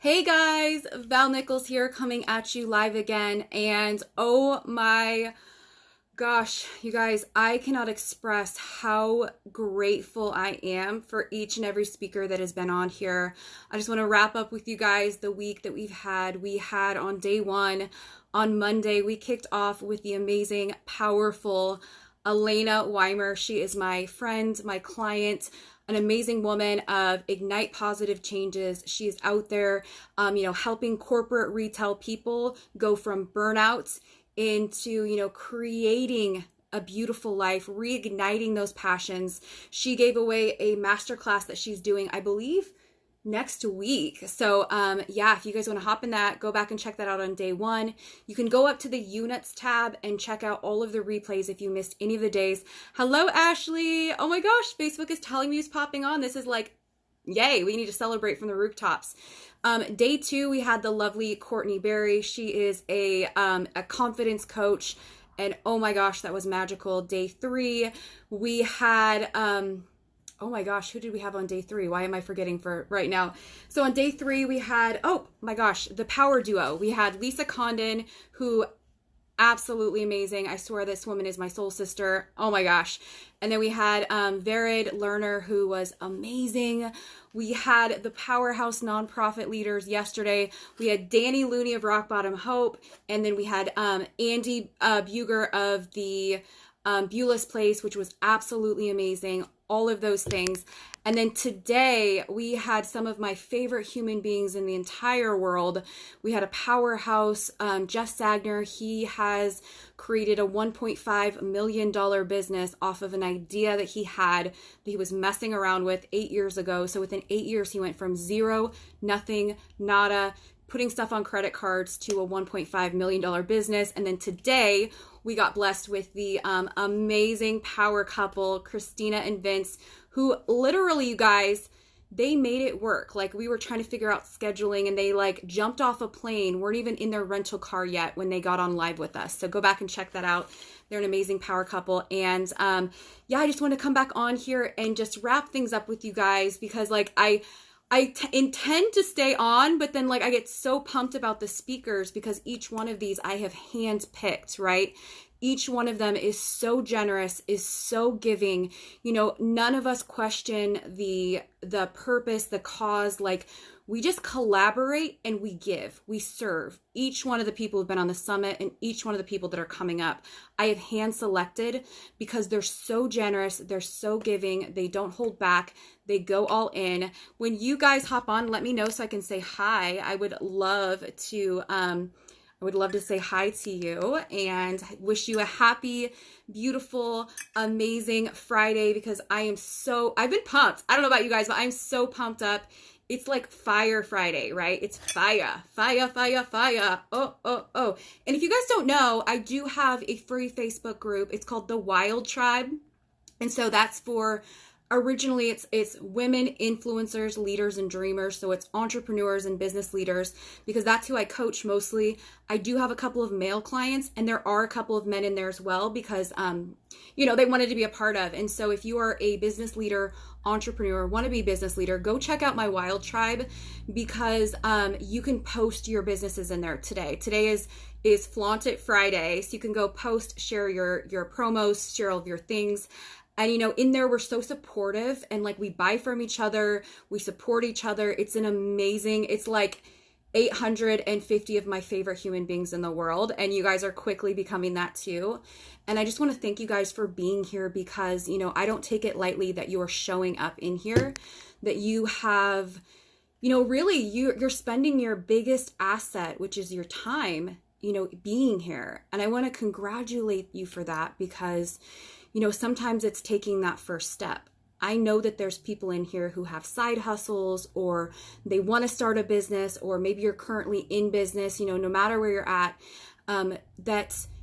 Hey guys, Val Nichols here coming at you live again. And oh my gosh, you guys, I cannot express how grateful I am for each and every speaker that has been on here. I just want to wrap up with you guys the week that we've had. We had on day one, on Monday, we kicked off with the amazing, powerful Elena Weimer. She is my friend, my client, an amazing woman of Ignite Positive Changes. She is out there, helping corporate retail people go from burnout into, creating a beautiful life, reigniting those passions. She gave away a masterclass that she's doing, I believe, next week. So if you guys want to hop in that, go back and check that out on day one. You can go up to the units tab and check out all of the replays if you missed any of the days. Hello, Ashley. Oh my gosh, Facebook is telling me who's popping on. This is like, yay, we need to celebrate from the rooftops. Day two, we had the lovely Courtney Berry. She is a confidence coach. And oh my gosh, that was magical. Day three, we had, oh my gosh, who did we have on day three? Why am I forgetting for right now? So on day three, we had, oh my gosh, the power duo. We had Lisa Condon, who absolutely amazing. I swear this woman is my soul sister. Oh my gosh. And then we had Vered Lerner, who was amazing. We had the powerhouse nonprofit leaders yesterday. We had Danny Looney of Rock Bottom Hope. And then we had Andy Buger of the Beulah's Place, which was absolutely amazing. All of those things. And then today we had some of my favorite human beings in the entire world. We had a powerhouse, Jeff Sagner. He has created a $1.5 million business off of an idea that he had that he was messing around with 8 years ago. So within 8 years, he went from zero, nothing, nada, putting stuff on credit cards to a $1.5 million business. And then today we got blessed with the amazing power couple, Christina and Vince, who literally, you guys, they made it work. Like, we were trying to figure out scheduling and they like jumped off a plane, weren't even in their rental car yet when they got on live with us. So go back and check that out. They're an amazing power couple. And I just want to come back on here and just wrap things up with you guys because like I intend to stay on, but then like I get so pumped about the speakers because each one of these I have handpicked, right? Each one of them is so generous, is so giving. None of us question the purpose, the cause. Like, we just collaborate and we give, we serve. Each one of the people who've been on the summit and each one of the people that are coming up, I have hand selected because they're so generous, they're so giving, they don't hold back, they go all in. When you guys hop on, let me know so I can say hi. I would love to say hi to you and wish you a happy, beautiful, amazing Friday because I've been pumped. I don't know about you guys, but I'm so pumped up. It's like Fire Friday, right? It's fire, fire, fire, fire. Oh, oh, oh. And if you guys don't know, I do have a free Facebook group. It's called The Wild Tribe. And so that's for, originally it's women influencers, leaders, and dreamers. So it's entrepreneurs and business leaders because that's who I coach mostly. I do have a couple of male clients and there are a couple of men in there as well because, they wanted to be a part of. And so if you are a business leader, entrepreneur, wannabe business leader, go check out my Wild Tribe because you can post your businesses in there today. Today is Flaunt It Friday. So you can go post, share your promos, share all of your things. And, in there, we're so supportive and like we buy from each other. We support each other. It's it's like 850 of my favorite human beings in the world. And you guys are quickly becoming that too. And I just want to thank you guys for being here because, I don't take it lightly that you are showing up in here, that you have, really you're spending your biggest asset, which is your time, being here. And I want to congratulate you for that because sometimes it's taking that first step. I know that there's people in here who have side hustles or they want to start a business or maybe you're currently in business, no matter where you're at,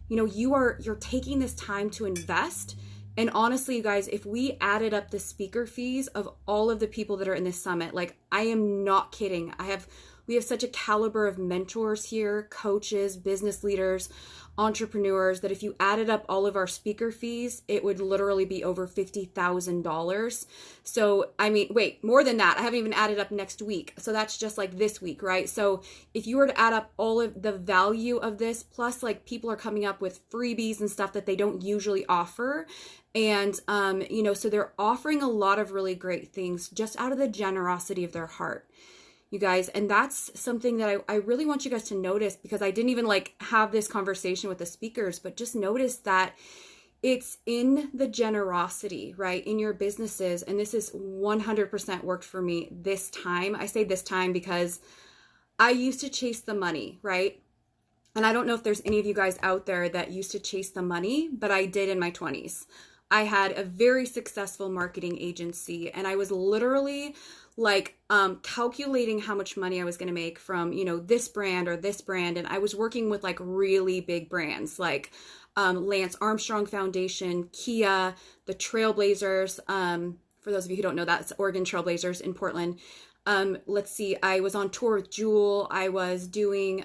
you're taking this time to invest. And honestly, you guys, if we added up the speaker fees of all of the people that are in this summit, like I am not kidding. I have We have such a caliber of mentors here, coaches, business leaders, entrepreneurs, that if you added up all of our speaker fees, it would literally be over $50,000. So, I mean, wait, more than that. I haven't even added up next week. So that's just like this week, right? So if you were to add up all of the value of this, plus like people are coming up with freebies and stuff that they don't usually offer. And, so they're offering a lot of really great things just out of the generosity of their heart, you guys. And that's something that I really want you guys to notice, because I didn't even like have this conversation with the speakers, but just notice that it's in the generosity, right? In your businesses. And this is 100% worked for me this time. I say this time because I used to chase the money, right? And I don't know if there's any of you guys out there that used to chase the money, but I did in my 20s. I had a very successful marketing agency, and I was literally like calculating how much money I was going to make from, this brand or this brand. And I was working with like really big brands like Lance Armstrong Foundation, Kia, the Trailblazers. For those of you who don't know, that's Oregon Trailblazers in Portland. Let's see, I was on tour with Jewel. I was doing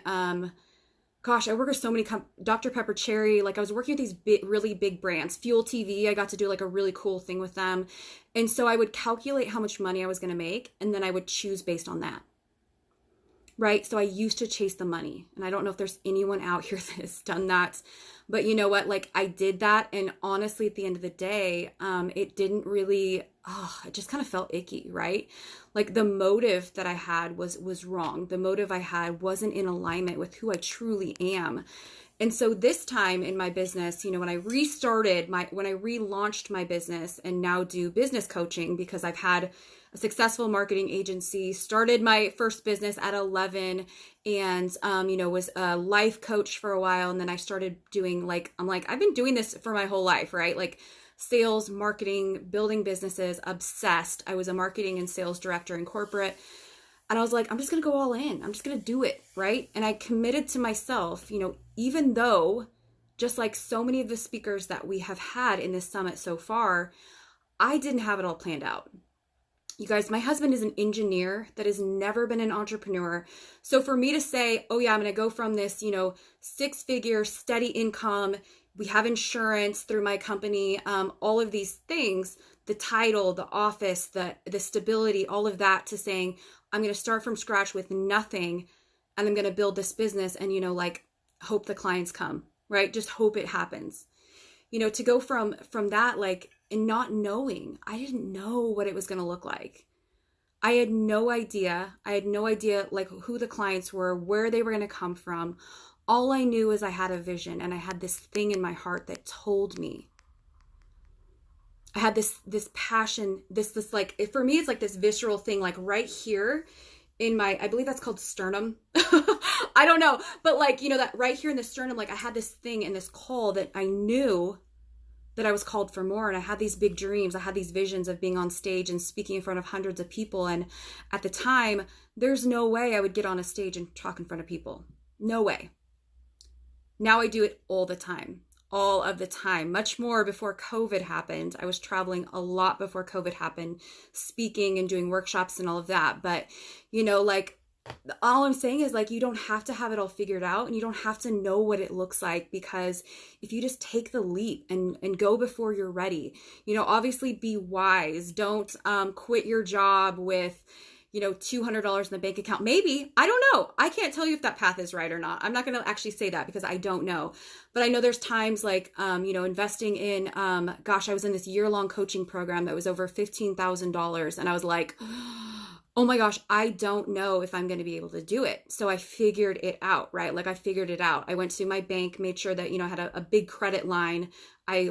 I work with so many Dr. Pepper Cherry. Like I was working with these really big brands. Fuel TV, I got to do like a really cool thing with them. And so I would calculate how much money I was going to make, and then I would choose based on that. Right? So I used to chase the money. And I don't know if there's anyone out here that has done that. But you know what? Like I did that. And honestly, at the end of the day, it didn't really, it just kind of felt icky, right? Like the motive that I had was wrong. The motive I had wasn't in alignment with who I truly am. And so this time in my business, when I relaunched my business and now do business coaching, because I've had a successful marketing agency, started my first business at 11, and, was a life coach for a while. And then I started doing I've been doing this for my whole life, right? Like sales, marketing, building businesses, obsessed. I was a marketing and sales director in corporate. And I was like, I'm just going to go all in. I'm just going to do it, right? And I committed to myself, even though just like so many of the speakers that we have had in this summit so far, I didn't have it all planned out. You guys, my husband is an engineer that has never been an entrepreneur. So for me to say, oh yeah, I'm going to go from this, 6-figure steady income, we have insurance through my company, all of these things, the title, the office, the stability, all of that, to saying, I'm going to start from scratch with nothing, and I'm going to build this business and, hope the clients come, right? Just hope it happens. To go from that, and not knowing, I didn't know what it was going to look like. I had no idea. Like who the clients were, where they were going to come from. All I knew is I had a vision, and I had this thing in my heart that told me. I had this passion, this like, for me, it's like this visceral thing, like right here in my, I believe that's called sternum. I don't know, but that right here in the sternum, like I had this thing and this call that I knew that I was called for more. And I had these big dreams. I had these visions of being on stage and speaking in front of hundreds of people. And at the time, there's no way I would get on a stage and talk in front of people. No way. Now I do it all the time. All of the time, much more before COVID happened. I was traveling a lot before COVID happened, speaking and doing workshops and all of that. But, all I'm saying is you don't have to have it all figured out, and you don't have to know what it looks like, because if you just take the leap and go before you're ready, obviously be wise. Don't quit your job with, $200 in the bank account. Maybe, I don't know. I can't tell you if that path is right or not. I'm not going to actually say that because I don't know. But I know there's times investing in, I was in this year-long coaching program that was over $15,000. And I was like, oh my gosh, I don't know if I'm going to be able to do it. So I figured it out, right? I figured it out. I went to my bank, made sure that, I had a big credit line. I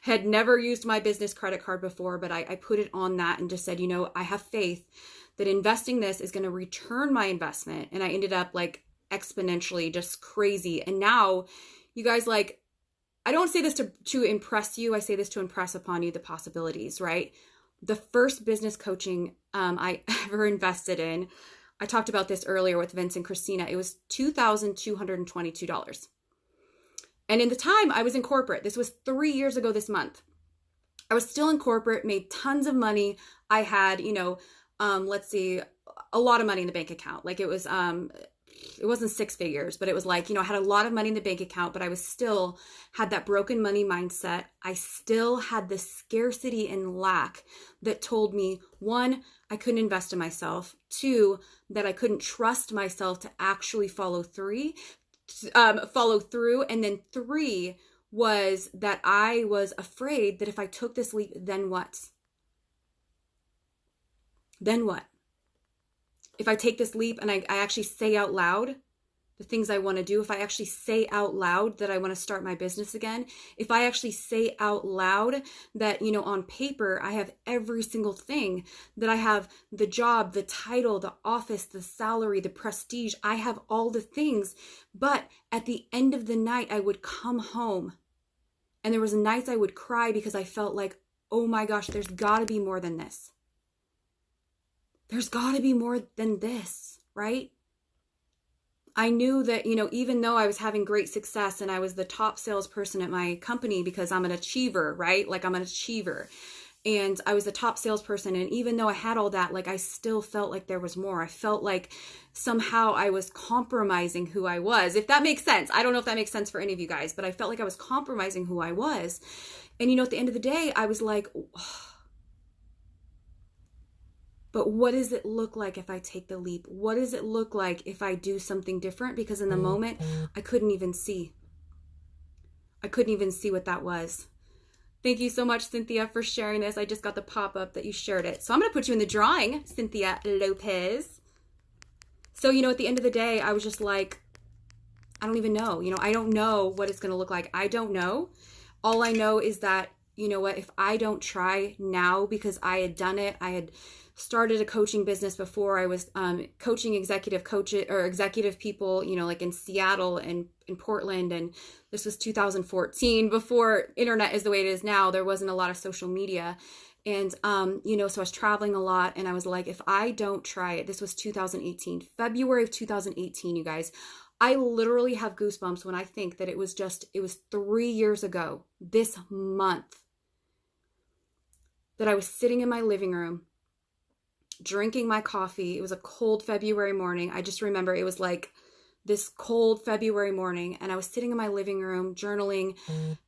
had never used my business credit card before, but I put it on that and just said, I have faith that investing this is going to return my investment. And I ended up exponentially just crazy. And now you guys, I don't say this to impress you. I say this to impress upon you the possibilities, right? The first business coaching I ever invested in, I talked about this earlier with Vince and Christina. It was $2,222. And in the time I was in corporate, this was 3 years ago this month. I was still in corporate, made tons of money. I had, let's see, a lot of money in the bank account. Like it wasn't six figures, but it was like, I had a lot of money in the bank account, but I was still had that broken money mindset. I still had this scarcity and lack that told me, one, I couldn't invest in myself. Two, that I couldn't trust myself to actually follow through. And then three was that I was afraid that if I took this leap, then what? Then what? If I take this leap and I actually say out loud the things I want to do, if I actually say out loud that I want to start my business again, if I actually say out loud that, on paper, I have every single thing, that I have the job, the title, the office, the salary, the prestige, I have all the things, but at the end of the night, I would come home and there was nights I would cry because I felt like, oh my gosh, there's got to be more than this. There's got to be more than this, right? I knew that, even though I was having great success and I was the top salesperson at my company because I'm an achiever, right? Like I'm an achiever. And I was the top salesperson. And even though I had all that, like I still felt like there was more. I felt like somehow I was compromising who I was, if that makes sense. I don't know if that makes sense for any of you guys, but I felt like I was compromising who I was. And, at the end of the day, I was like, oh, but what does it look like if I take the leap? What does it look like if I do something different? Because in the moment, I couldn't even see. I couldn't even see what that was. Thank you so much, Cynthia, for sharing this. I just got the pop-up that you shared it. So I'm going to put you in the drawing, Cynthia Lopez. So, at the end of the day, I was just like, I don't even know. I don't know what it's going to look like. I don't know. All I know is that, if I don't try now, because I had done it, I had started a coaching business before. I was coaching executive people, like in Seattle and in Portland. And this was 2014, before internet is the way it is now. There wasn't a lot of social media. And, so I was traveling a lot and I was like, if I don't try it, this was 2018, February of 2018, you guys, I literally have goosebumps when I think that it was 3 years ago this month that I was sitting in my living room, drinking my coffee. It was a cold February morning. I just remember it was like this cold February morning, and I was sitting in my living room journaling,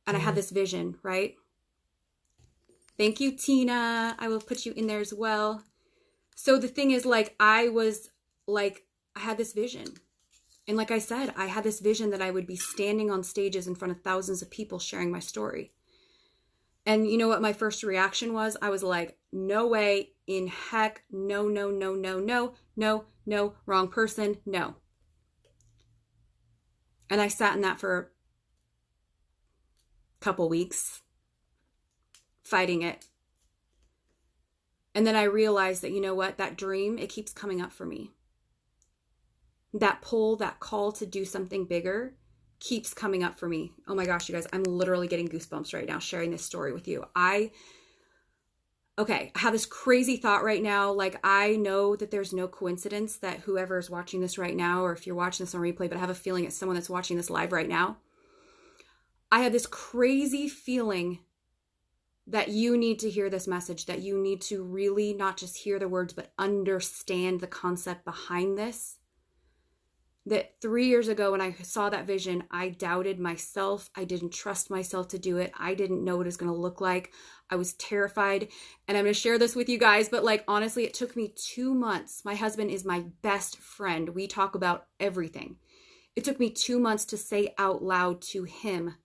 and I had this vision, right? Thank you, Tina. I will put you in there as well. So the thing is, I had this vision. And like I said, I had this vision that I would be standing on stages in front of thousands of people sharing my story. And you know what my first reaction was? I was like, no way in heck, no, no, no, no, no, no, no, wrong person, no. And I sat in that for a couple weeks, fighting it. And then I realized that, you know what, that dream, it keeps coming up for me. That pull, that call to do something bigger keeps coming up for me. Oh my gosh, you guys, I'm literally getting goosebumps right now sharing this story with you. I have this crazy thought right now. I know that there's no coincidence that whoever is watching this right now, or if you're watching this on replay, but I have a feeling it's someone that's watching this live right now. I have this crazy feeling that you need to hear this message, that you need to really not just hear the words, but understand the concept behind this. That 3 years ago when I saw that vision, I doubted myself. I didn't trust myself to do it. I didn't know what it was going to look like. I was terrified. And I'm going to share this with you guys. But honestly, it took me 2 months. My husband is my best friend. We talk about everything. It took me 2 months to say out loud to him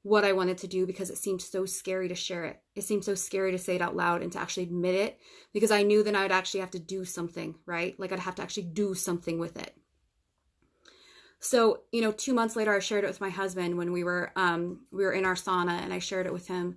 what I wanted to do, because it seemed so scary to share it. It seemed so scary to say it out loud and to actually admit it, because I knew then I would actually have to do something, right? I'd have to actually do something with it. So, 2 months later, I shared it with my husband when we were in our sauna, and I shared it with him.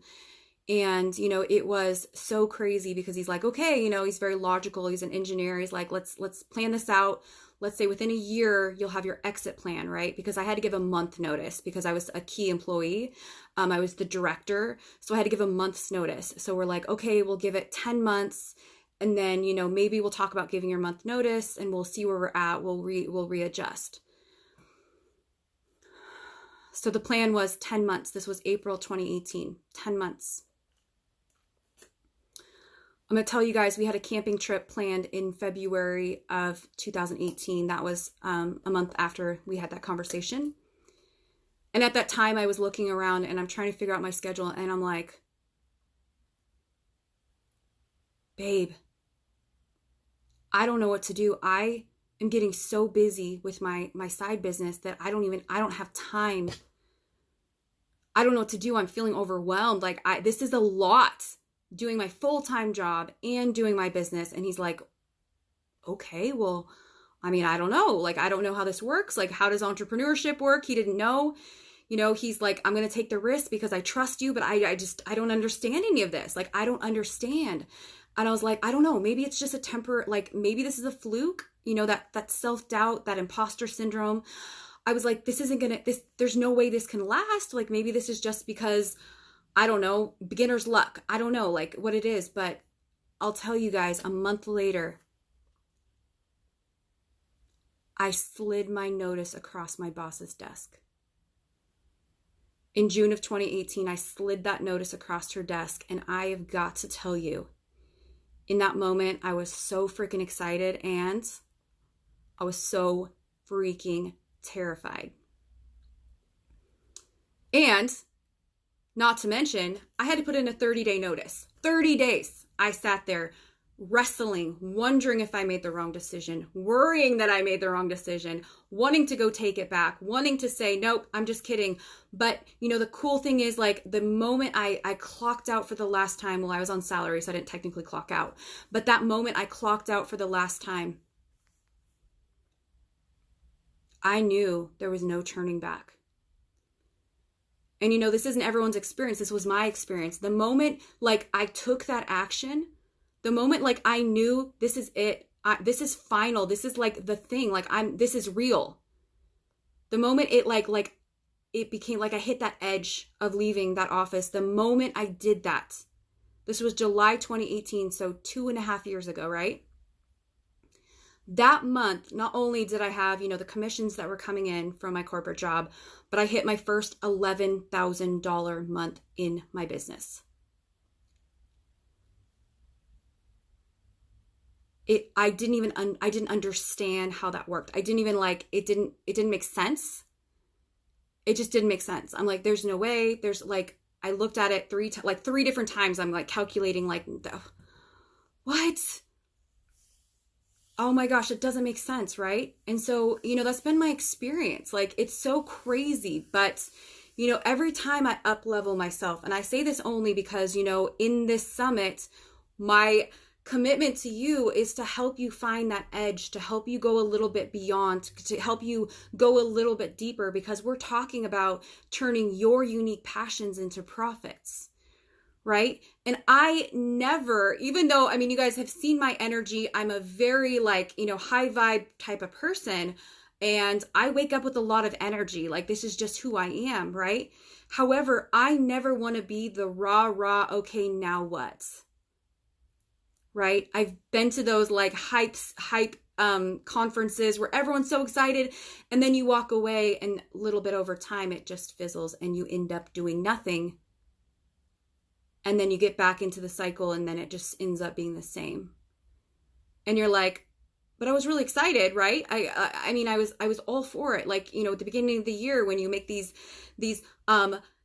And, it was so crazy because he's like, okay, he's very logical. He's an engineer. He's like, let's plan this out. Let's say within a year, you'll have your exit plan, right? Because I had to give a month notice because I was a key employee. I was the director. So I had to give a month's notice. So we're like, okay, we'll give it 10 months. And then, maybe we'll talk about giving your month notice and we'll see where we're at. We'll readjust. So the plan was 10 months. This was April 2018, 10 months. I'm going to tell you guys, we had a camping trip planned in February of 2018. That was a month after we had that conversation. And at that time, I was looking around and I'm trying to figure out my schedule. And I'm like, babe, I don't know what to do. I am getting so busy with my side business that I don't have time. I don't know what to do. I'm feeling overwhelmed. Like this is a lot, doing my full-time job and doing my business. And he's like, okay, well, I mean, I don't know. Like, I don't know how this works. Like, how does entrepreneurship work? He didn't know. He's like, I'm going to take the risk because I trust you, but I don't understand any of this. Like, I don't understand. And I was like, I don't know. Maybe it's just a like, maybe this is a fluke, that self-doubt, that imposter syndrome. I was like, there's no way this can last. Like, maybe this is just because, I don't know, beginner's luck. I don't know like what it is, but I'll tell you guys, a month later, I slid my notice across my boss's desk. In June of 2018, I slid that notice across her desk, and I have got to tell you, in that moment, I was so freaking excited and I was so freaking terrified. And not to mention, I had to put in a 30-day notice. 30 days. I sat there wrestling, wondering if I made the wrong decision, worrying that I made the wrong decision, wanting to go take it back, wanting to say, nope, I'm just kidding. But, the cool thing is, like, the moment I clocked out for the last time, well, I was on salary, so I didn't technically clock out. But that moment I clocked out for the last time, I knew there was no turning back. And, this isn't everyone's experience. This was my experience. The moment, like, I took that action, the moment, like, I knew this is it. This is final. This is, like, the thing. Like, this is real. The moment it, it became, like, I hit that edge of leaving that office. The moment I did that, this was July 2018, so 2.5 years ago, right? That month, not only did I have, the commissions that were coming in from my corporate job, but I hit my first $11,000 month in my business. I didn't understand how that worked. I didn't even it didn't make sense. It just didn't make sense. I'm like, there's no way. There's I looked at it three different times. I'm like calculating what? Oh my gosh, it doesn't make sense, right? And so, that's been my experience. Like, it's so crazy, but every time I up level myself, and I say this only because, in this summit, my commitment to you is to help you find that edge, to help you go a little bit beyond, to help you go a little bit deeper, because we're talking about turning your unique passions into profits, right? And I never, even though, you guys have seen my energy, I'm a very high vibe type of person, and I wake up with a lot of energy. Like, this is just who I am, right? However, I never want to be the rah, okay, now what? Right? I've been to those hype conferences where everyone's so excited, and then you walk away, and a little bit over time, it just fizzles and you end up doing nothing. And then you get back into the cycle, and then it just ends up being the same. And you're like, but I was really excited, right? I was all for it. At the beginning of the year, when you make these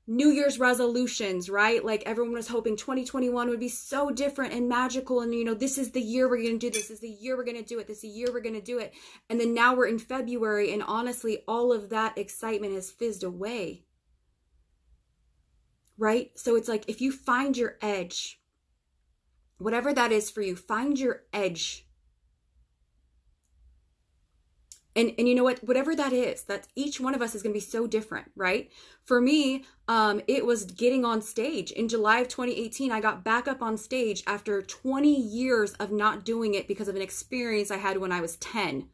New Year's resolutions, right? Like, everyone was hoping 2021 would be so different and magical. And, this is the year we're going to do this. This is the year we're going to do it. This is the year we're going to do it. And then now we're in February, and honestly, all of that excitement has fizzed away. Right? So it's like, if you find your edge, whatever that is for you, find your edge. And you know what, whatever that is, that each one of us is going to be so different, right? For me, it was getting on stage. In July of 2018, I got back up on stage after 20 years of not doing it because of an experience I had when I was 10.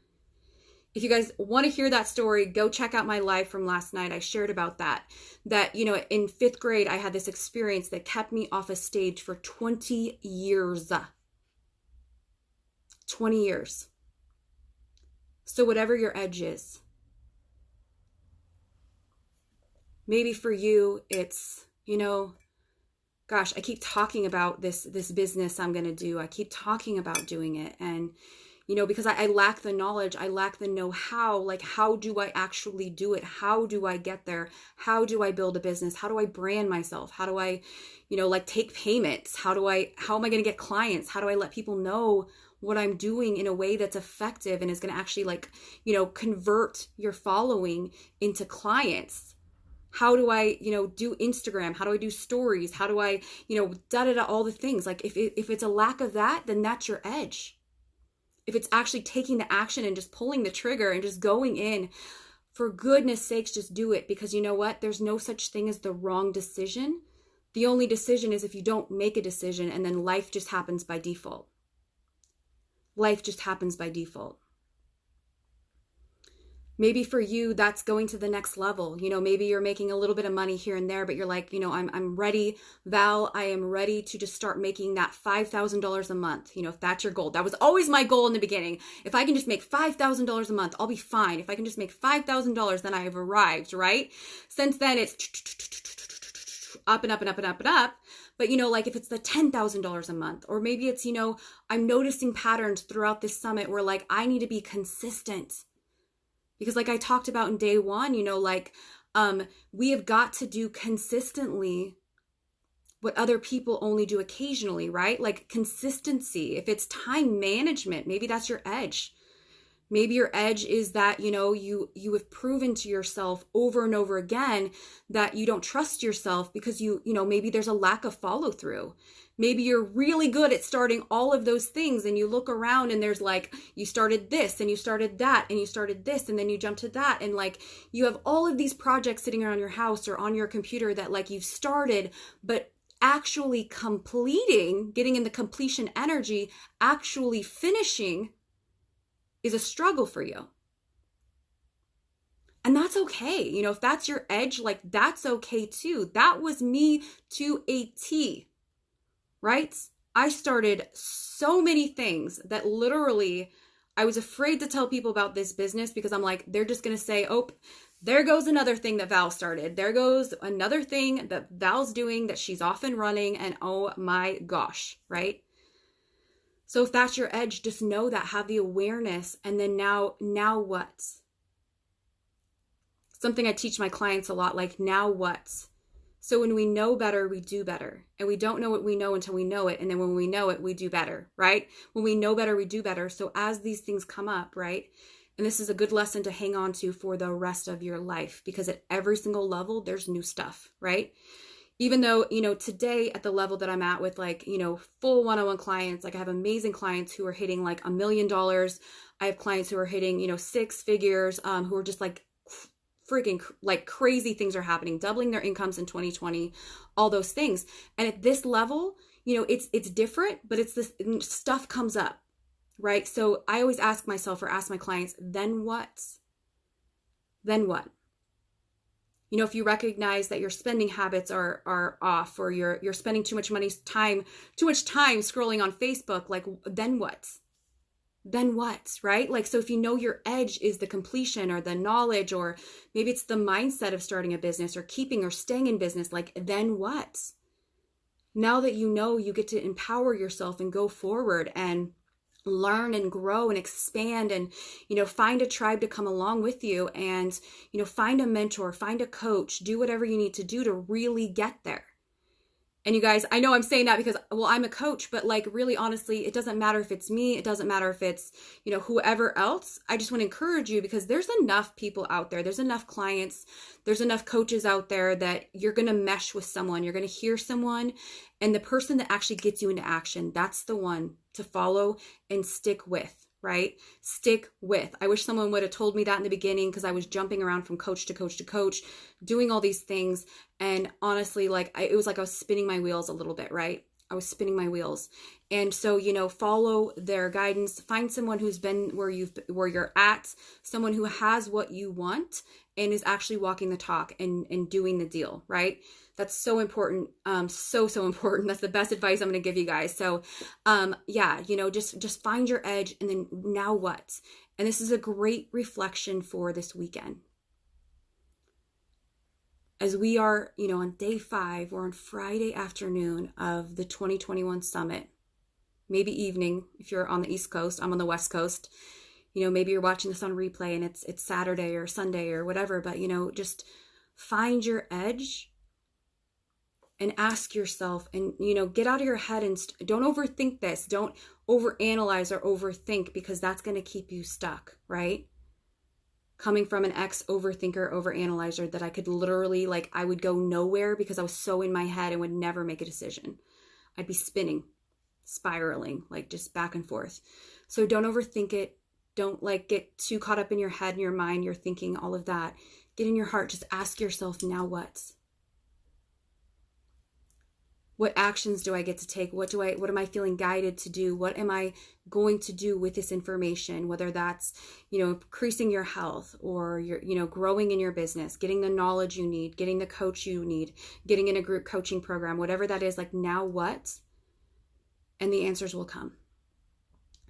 If you guys want to hear that story, go check out my live from last night. I shared about that, in 5th grade, I had this experience that kept me off a stage for 20 years. 20 years. So whatever your edge is, maybe for you, it's, gosh, I keep talking about this business I'm going to do. I keep talking about doing it. And, because I lack the knowledge, I lack the know-how, like how do I actually do it? How do I get there? How do I build a business? How do I brand myself? How do I, take payments? How am I going to get clients? How do I let people know what I'm doing in a way that's effective and is going to actually convert your following into clients? How do I, do Instagram? How do I do stories? How do I, all the things. Like if it's a lack of that, then that's your edge. If it's actually taking the action and just pulling the trigger and just going in, for goodness sakes, just do it. Because you know what? There's no such thing as the wrong decision. The only decision is if you don't make a decision, and then life just happens by default. Life just happens by default. Maybe for you, that's going to the next level. Maybe you're making a little bit of money here and there, but you're like, I'm ready, Val, I am ready to just start making that $5,000 a month. If that's your goal. That was always my goal in the beginning. If I can just make $5,000 a month, I'll be fine. If I can just make $5,000, then I have arrived, right? Since then, it's up and up and up and up and up. But, if it's the $10,000 a month, or maybe it's, I'm noticing patterns throughout this summit where I need to be consistent. Because like I talked about in day one, we have got to do consistently what other people only do occasionally, right? Like consistency. If it's time management, maybe that's your edge. Maybe your edge is that, you have proven to yourself over and over again that you don't trust yourself because maybe there's a lack of follow through. Maybe you're really good at starting all of those things and you look around and there's you started this and you started that and you started this and then you jump to that. And you have all of these projects sitting around your house or on your computer that you've started, but actually completing, getting in the completion energy, actually finishing is a struggle for you. And that's okay. If that's your edge, that's okay too. That was me to a T. Right? I started so many things that literally I was afraid to tell people about this business because I'm like, they're just going to say, oh, there goes another thing that Val started. There goes another thing that Val's doing that she's off and running. And oh my gosh, right? So if that's your edge, just know that, have the awareness. And then now what? Something I teach my clients a lot, now what? So when we know better, we do better. And we don't know what we know until we know it. And then when we know it, we do better, right? When we know better, we do better. So as these things come up, right? And this is a good lesson to hang on to for the rest of your life, because at every single level, there's new stuff, right? Even though, today at the level that I'm at with full one-on-one clients, I have amazing clients who are hitting $1 million. I have clients who are hitting, 6 figures, who are just freaking crazy things are happening, doubling their incomes in 2020, all those things. And at this level, it's different, but it's this stuff comes up, right? So I always ask myself or ask my clients, then what? Then what? If you recognize that your spending habits are off, or you're spending too much time scrolling on Facebook, then what? Then what, right? So if your edge is the completion or the knowledge, or maybe it's the mindset of starting a business or keeping or staying in business, then what? Now that you get to empower yourself and go forward and learn and grow and expand and, find a tribe to come along with you and, find a mentor, find a coach, do whatever you need to do to really get there. And you guys, I know I'm saying that because, I'm a coach, but really honestly, it doesn't matter if it's me. It doesn't matter if it's, whoever else. I just want to encourage you because there's enough people out there. There's enough clients. There's enough coaches out there that you're going to mesh with someone. You're going to hear someone, and the person that actually gets you into action, that's the one to follow and stick with. Right? Stick with. I wish someone would have told me that in the beginning, because I was jumping around from coach to coach to coach, doing all these things. And honestly, it was like I was spinning my wheels a little bit, right? I was spinning my wheels. And so, follow their guidance, find someone who's been where you're at, someone who has what you want and is actually walking the talk and doing the deal, right? That's so important. So important. That's the best advice I'm going to give you guys. So, just find your edge, and then now what? And this is a great reflection for this weekend. as we are, on day 5 or on Friday afternoon of the 2021 summit, maybe evening if you're on the East Coast, I'm on the West Coast. Maybe you're watching this on replay and it's Saturday or Sunday or whatever, but just find your edge and ask yourself, and get out of your head and don't overthink this. Don't overanalyze or overthink, because that's going to keep you stuck, right? Coming from an ex-overthinker, overanalyzer, that I could literally, I would go nowhere because I was so in my head and would never make a decision. I'd be spinning, spiraling, just back and forth. So don't overthink it. Don't get too caught up in your head and your mind, your thinking, all of that. Get in your heart. Just ask yourself, now what? What actions do I get to take? What am I feeling guided to do? What am I going to do with this information? Whether that's, increasing your health, or your, growing in your business, getting the knowledge you need, getting the coach you need, getting in a group coaching program, whatever that is, now what? And the answers will come.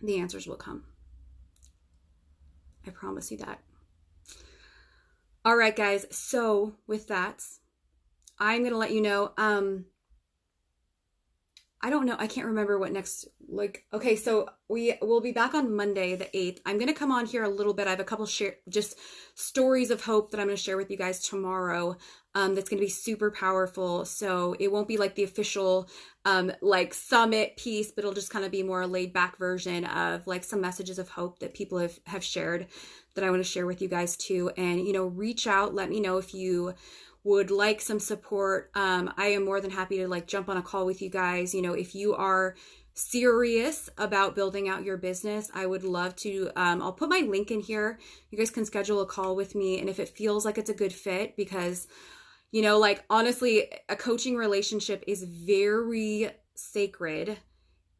The answers will come. I promise you that. All right, guys. So with that, I'm going to let you know, I don't know. I can't remember what next, okay, so we'll be back on Monday, the 8th. I'm going to come on here a little bit. I have a couple just stories of hope that I'm going to share with you guys tomorrow. That's going to be super powerful. So it won't be the official, summit piece, but it'll just kind of be more a laid back version of some messages of hope that people have shared that I want to share with you guys too. And, reach out, let me know if you would like some support. I am more than happy to jump on a call with you guys. If you are serious about building out your business, I would love to, I'll put my link in here. You guys can schedule a call with me. And if it feels like it's a good fit, because, honestly, a coaching relationship is very sacred.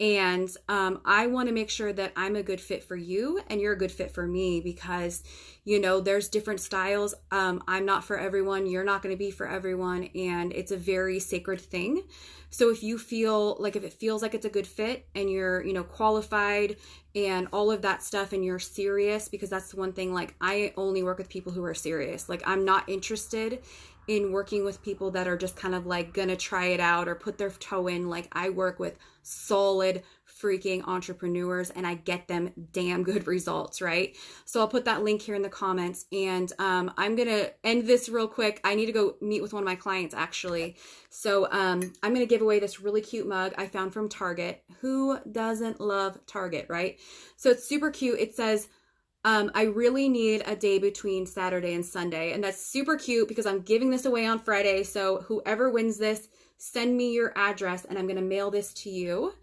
And I want to make sure that I'm a good fit for you and you're a good fit for me, because, there's different styles. I'm not for everyone. You're not going to be for everyone. And it's a very sacred thing. So if you feel if it feels like it's a good fit and you're, qualified and all of that stuff, and you're serious, because that's the one thing, I only work with people who are serious. I'm not interested in working with people that are just kind of gonna try it out or put their toe in. I work with solid freaking entrepreneurs, and I get them damn good results, right? So I'll put that link here in the comments, and I'm gonna end this real quick. I need to go meet with one of my clients actually. So I'm gonna give away this really cute mug I found from Target. Who doesn't love Target, right? So it's super cute. It says, I really need a day between Saturday and Sunday. And that's super cute because I'm giving this away on Friday. So whoever wins this, send me your address and I'm going to mail this to you.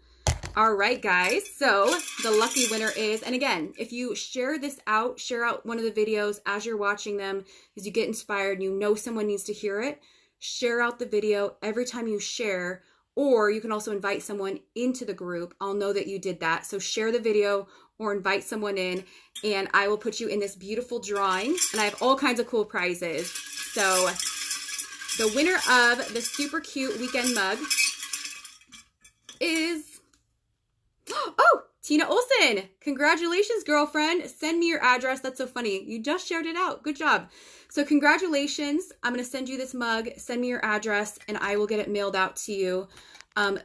All right, guys. So the lucky winner is, and again, if you share this out, share out one of the videos as you're watching them, as you get inspired, someone needs to hear it, share out the video every time you share, or you can also invite someone into the group. I'll know that you did that. So share the video or invite someone in, and I will put you in this beautiful drawing, and I have all kinds of cool prizes. So the winner of the super cute weekend mug is, oh, Tina Olson. Congratulations, girlfriend. Send me your address. That's so funny. You just shared it out. Good job. So congratulations. I'm going to send you this mug. Send me your address and I will get it mailed out to you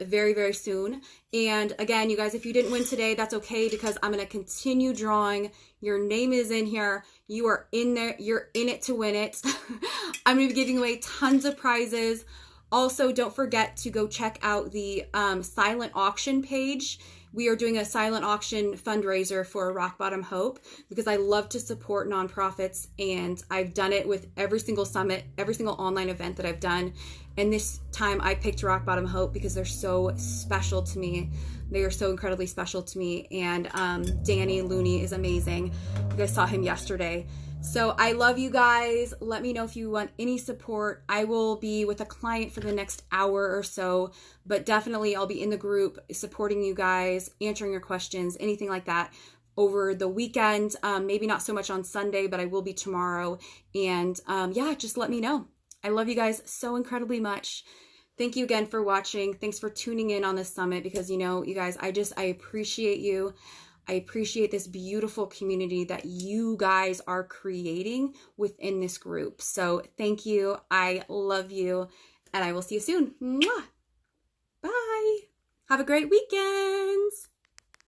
very, very soon. And again, you guys, if you didn't win today, that's okay, because I'm going to continue drawing. Your name is in here. You are in there. You're in it to win it. I'm going to be giving away tons of prizes. Also, don't forget to go check out the silent auction page. We are doing a silent auction fundraiser for Rock Bottom Hope, because I love to support nonprofits, and I've done it with every single summit, every single online event that I've done. And this time I picked Rock Bottom Hope because they're so special to me. They are so incredibly special to me. And Danny Looney is amazing. You guys saw him yesterday. So I love you guys. Let me know if you want any support. I will be with a client for the next hour or so, but definitely I'll be in the group supporting you guys, answering your questions, anything like that over the weekend. Maybe not so much on Sunday, but I will be tomorrow. And yeah, just let me know. I love you guys so incredibly much. Thank you again for watching. Thanks for tuning in on this summit, because you guys, I appreciate you. I appreciate this beautiful community that you guys are creating within this group. So thank you. I love you, and I will see you soon. Mwah! Bye. Have a great weekend.